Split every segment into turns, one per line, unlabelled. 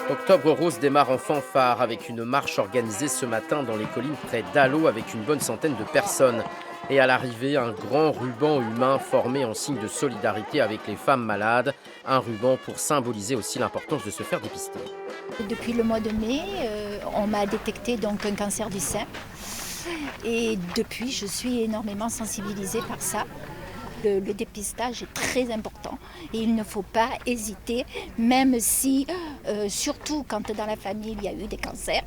Octobre Rose démarre en fanfare avec une marche organisée ce matin dans les collines près d'Allo avec une bonne centaine de personnes. Et à l'arrivée, un grand ruban humain formé en signe de solidarité avec les femmes malades. Un ruban pour symboliser aussi l'importance de se faire dépister.
Depuis le mois de mai, on m'a détecté donc un cancer du sein. Et depuis, je suis énormément sensibilisée par ça. Le dépistage est très important et il ne faut pas hésiter, même si, surtout quand dans la famille il y a eu des cancers,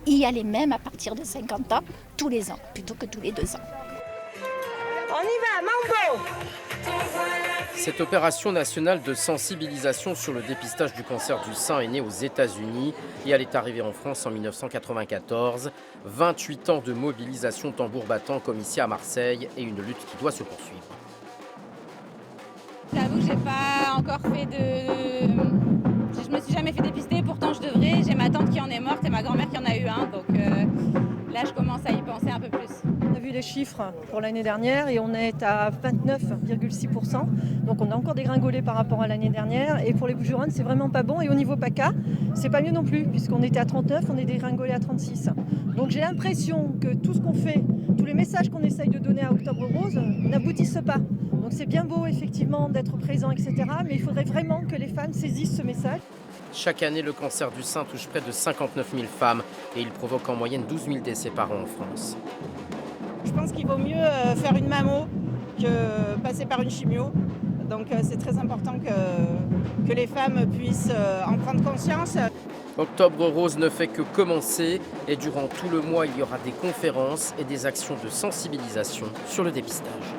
y aller même à partir de 50 ans, tous les ans, plutôt que tous les 2 ans.
On y va, Mambo!
Cette opération nationale de sensibilisation sur le dépistage du cancer du sein est née aux États-Unis et elle est arrivée en France en 1994. 28 ans de mobilisation tambour battant comme ici à Marseille et une lutte qui doit se poursuivre.
J'avoue que j'ai pas encore fait de... Je me suis jamais fait dépister, pourtant je devrais. J'ai ma tante qui en est morte et ma grand-mère qui en a eu un, donc là je commence à y penser un peu plus.
On a vu les chiffres pour l'année dernière et on est à 29,6%. Donc on a encore dégringolé par rapport à l'année dernière. Et pour les Bouches-du-Rhône, c'est vraiment pas bon. Et au niveau PACA, c'est pas mieux non plus, puisqu'on était à 39, on est dégringolé à 36. Donc j'ai l'impression que tout ce qu'on fait, tous les messages qu'on essaye de donner à Octobre Rose n'aboutissent pas. Donc c'est bien beau effectivement d'être présent, etc. Mais il faudrait vraiment que les femmes saisissent ce message.
Chaque année, le cancer du sein touche près de 59 000 femmes et il provoque en moyenne 12 000 décès par an en France.
Je pense qu'il vaut mieux faire une mammo que passer par une chimio. Donc c'est très important que les femmes puissent en prendre conscience.
Octobre Rose ne fait que commencer et durant tout le mois, il y aura des conférences et des actions de sensibilisation sur le dépistage.